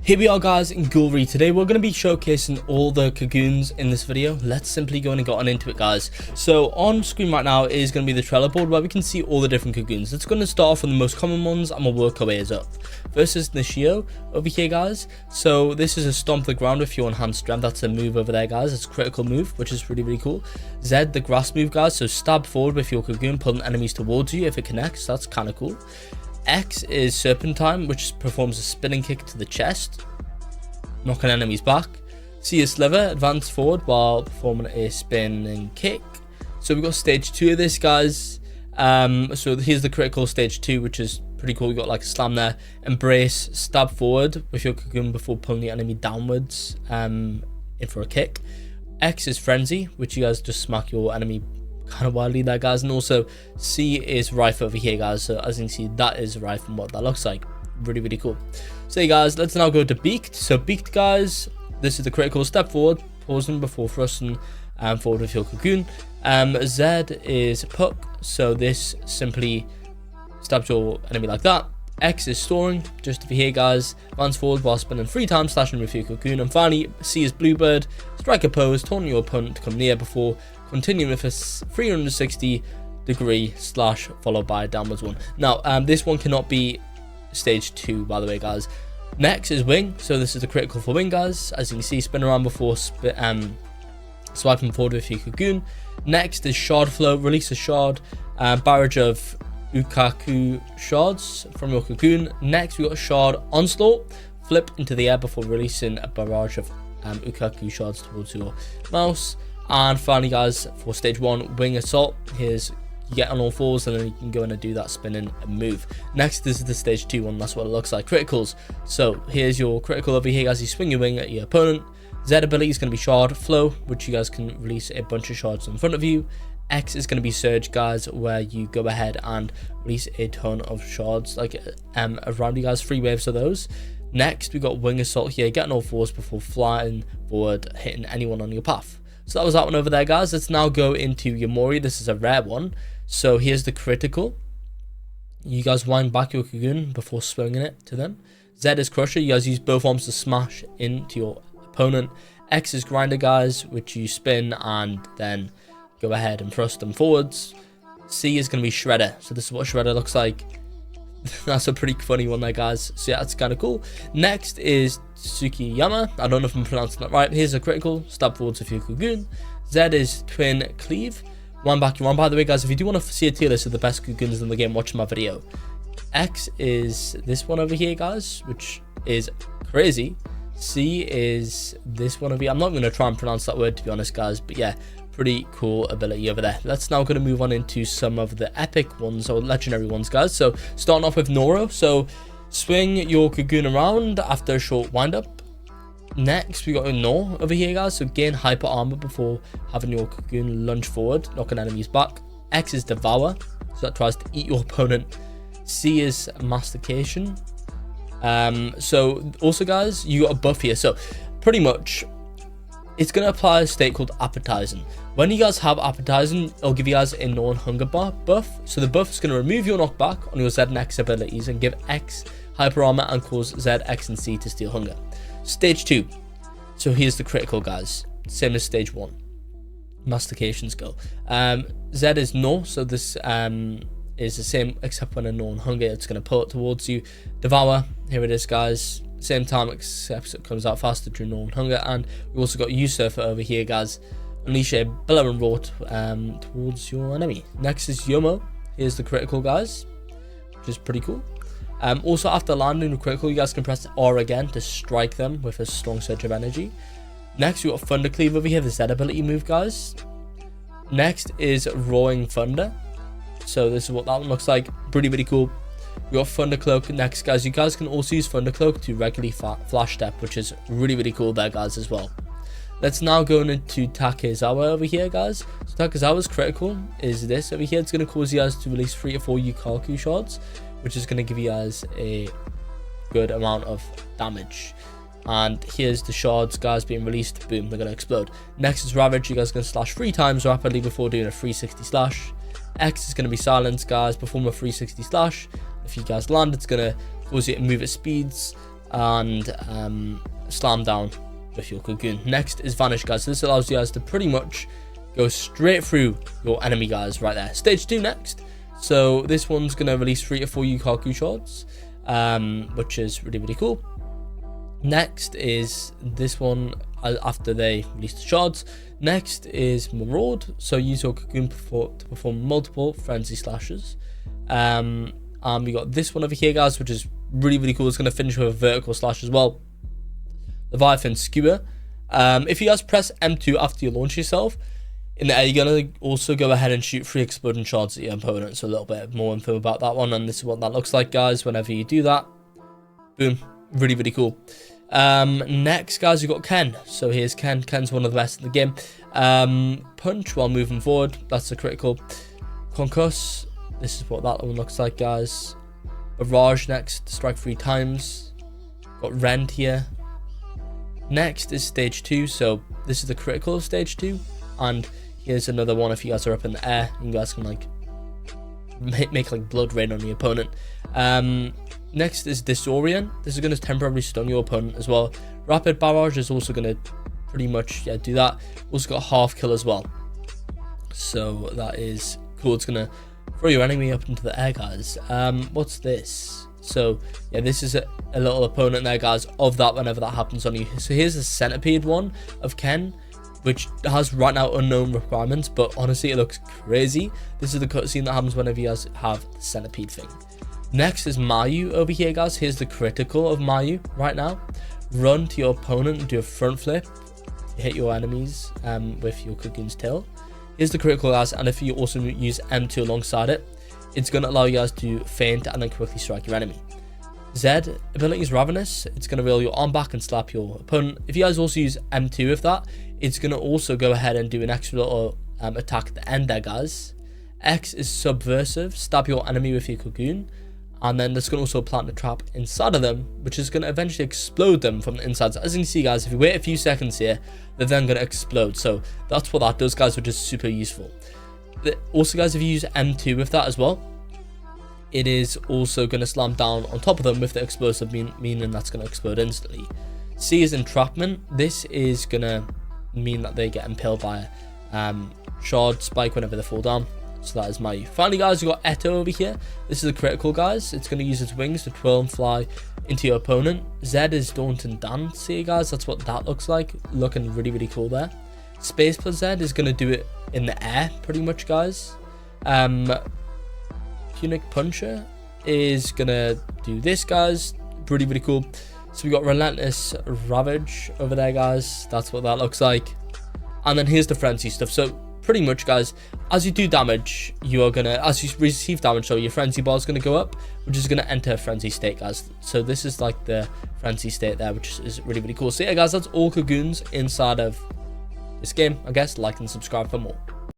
Here we are guys in GHOUL. Today we're going to be showcasing all the Kagunes in this video. Let's simply go and get on into it, guys. So on screen right now is going to be the trailer board where we can see all the different Kagunes. It's going to start off with the most common ones and we'll work our ways up. First is Nishio over here, guys. So this is a stomp the ground with your enhanced strength. That's a move over there, guys. It's a critical move, which is really cool. Z, the grass move, guys. So stab forward with your Kagune, pulling enemies towards you if it connects. That's kind of cool. X is Serpentine, which performs a spinning kick to the chest, knocking enemies back. C is Sliver, advance forward while performing a spinning kick. So we've got stage 2 of this, guys. So here's the critical stage 2, which is pretty cool. We've got like a slam there. Embrace, stab forward with your Kagune before pulling the enemy downwards in for a kick. X is Frenzy, which you guys just smack your enemy kind of wildly there, guys. And also C is Rife over here, guys. So as you can see, that is Rife and what that looks like. Really cool. So guys, let's now go to Beaked. So Beaked, guys, this is the critical step forward, pausing before thrusting forward with your Kagune. Z is Puck, so this simply stabs your enemy like that. X is Storing, just over here, guys. Advance forward while spinning 3 times, slashing with your Kagune. And finally, C is Bluebird, strike a pose, taunting your opponent to come near before continuing with a 360-degree slash followed by a downwards one. Now, this one cannot be stage 2, by the way, guys. Next is Wing, so this is the critical for Wing, guys. As you can see, spin around before swiping forward with your Kagune. Next is Shard Flow, release a shard, barrage of Ukaku shards from your Kagune. Next we got Shard Onslaught, flip into the air before releasing a barrage of Ukaku shards towards your mouse. And finally, guys, for stage 1, Wing Assault. Here's you get on all fours and then you can go in and do that spinning move. Next, this is the stage 2 one. That's what it looks like. Criticals. So here's your critical over here, guys. You swing your wing at your opponent. Z ability is going to be Shard Flow, which you guys can release a bunch of shards in front of you. X is going to be Surge, guys, where you go ahead and release a ton of shards like around you guys. 3 waves of those. Next, we got Wing Assault here. Get on all fours before flying forward, hitting anyone on your path. So that was that one over there, guys. Let's now go into Yomori. This is a rare one. So here's the critical. You guys wind back your Kagune before swinging it to them. Z is Crusher. You guys use both arms to smash into your opponent. X is Grinder, guys, which you spin and then go ahead and thrust them forwards. C is going to be Shredder. So this is what Shredder looks like. That's a pretty funny one there, guys. So yeah, that's kind of cool. Next is Tsukiyama. I don't know if I'm pronouncing that right. Here's a critical. Stab forwards with your Kagune. Z is Twin Cleave. One back, you one. By the way, guys, if you do want to see a tier list of the best Kagunes in the game, watch my video. X is this one over here, guys, which is crazy. C is this one over here. I'm not going to try and pronounce that word, to be honest, guys, but yeah, pretty cool ability over there. Let's now going to move on into some of the epic ones or legendary ones, guys. So starting off with Noro. So swing your Kagune around after a short wind up. Next we got a Noro over here, guys. So gain hyper armor before having your Kagune lunge forward, knocking enemies back. X is Devour, so that tries to eat your opponent. C is Mastication. So also, guys, you got a buff here. So pretty much it's going to apply a state called Appetizing. When you guys have Appetizing, it'll give you guys a Noro and Hunger buff. So the buff is going to remove your knockback on your Z and X abilities and give X hyper armor and cause Z, X, and C to steal hunger. Stage 2. So here's the critical, guys. Same as stage 1. Mastications go. Z is No. So this is the same except when a Noro and Hunger, it's going to pull it towards you. Devour. Here it is, guys. Same time except it comes out faster during Noro and Hunger. And we also got Usurper over here, guys. Unleash a bellowing roar towards your enemy. Next is Yomo. Here's the critical, guys, which is pretty cool. Also, after landing a critical, you guys can press R again to strike them with a strong surge of energy. Next, we got Thunder Cleave over here, the Z ability move, guys. Next is Roaring Thunder. So this is what that one looks like. Pretty cool. We got Thunder Cloak next, guys. You guys can also use Thunder Cloak to regularly flash step, which is really cool there, guys, as well. Let's now go into Takizawa over here, guys. So Takizawa's critical is this over here. It's going to cause you guys to release 3 or 4 Yukaku shards, which is going to give you guys a good amount of damage. And here's the shards, guys, being released. Boom, they're going to explode. Next is Ravage. You guys are going to slash 3 times rapidly before doing a 360 slash. X is going to be Silence, guys. Perform a 360 slash. If you guys land, it's going to cause you to move at speeds and slam down with your Kagun. Next is vanish, guys. So this allows you guys to pretty much go straight through your enemy, guys, right there. Stage 2 next. So this one's gonna release 3 to 4 Yukaku shards, which is really, really cool. Next is this one after they release the shards. Next is Morod. So use your Kagune to perform multiple frenzy slashes. We got this one over here, guys, which is really, really cool. It's going to finish with a vertical slash as well. Leviathan Skewer. If you guys press M2 after you launch yourself in the air, you're going to also go ahead and shoot 3 exploding shards at your opponent. So a little bit more info about that one, and this is what that looks like, guys, whenever you do that. Boom. Really, really cool. Next, guys, we've got Ken. So here's Ken. Ken's one of the best in the game. Punch while moving forward. That's a critical. Concuss. This is what that one looks like, guys. Barrage next. Strike 3 times. Got Rend here. Next is stage 2. So this is the critical of stage 2. And here's another one if you guys are up in the air. You guys can like make like blood rain on the opponent. Next is Disorient. This is going to temporarily stun your opponent as well. Rapid Barrage is also going to pretty much do that. Also got half kill as well. So that is cool. It's going to throw your enemy up into the air, guys. What's this? So yeah, this is a little opponent there, guys, of that whenever that happens on you. So here's the centipede one of Ken, which has right now unknown requirements, but honestly it looks crazy. This is the cutscene that happens whenever you guys have the centipede thing. Next is Mayu over here, guys. Here's the critical of Mayu right now. Run to your opponent and do a front flip. Hit your enemies with your Kagune's tail. Here's the critical, guys, and if you also use M2 alongside it, it's going to allow you guys to feint and then quickly strike your enemy. Z ability is Ravenous. It's going to reel your arm back and slap your opponent. If you guys also use M2 with that, it's going to also go ahead and do an extra little attack at the end there, guys. X is Subversive. Stab your enemy with your Kagune. And then that's going to also plant a trap inside of them, which is going to eventually explode them from the inside. So as you can see, guys, if you wait a few seconds here, they're then going to explode. So that's what that does, guys, which is super useful. Also, guys, if you use M2 with that as well, it is also going to slam down on top of them with the explosive, meaning that's going to explode instantly. C is Entrapment. This is going to mean that they get impaled by a shard spike whenever they fall down. So that is Mayu. Finally, guys, we've got Eto over here. This is a critical, guys. It's going to use its wings to twirl and fly into your opponent. Z is Daunt and Dance here, guys. That's what that looks like. Looking really, really cool there. Space plus Z is going to do it in the air, pretty much, guys. Punic Puncher is going to do this, guys. Really, really cool. So we got Relentless Ravage over there, guys. That's what that looks like. And then here's the frenzy stuff. So pretty much, guys, as you do damage, you are gonna, as you receive damage, so your frenzy bar is gonna go up, which is gonna enter a frenzy state, guys. So this is like the frenzy state there, which is really, really cool. So yeah, guys, that's all Kagunes inside of this game. I guess like and subscribe for more.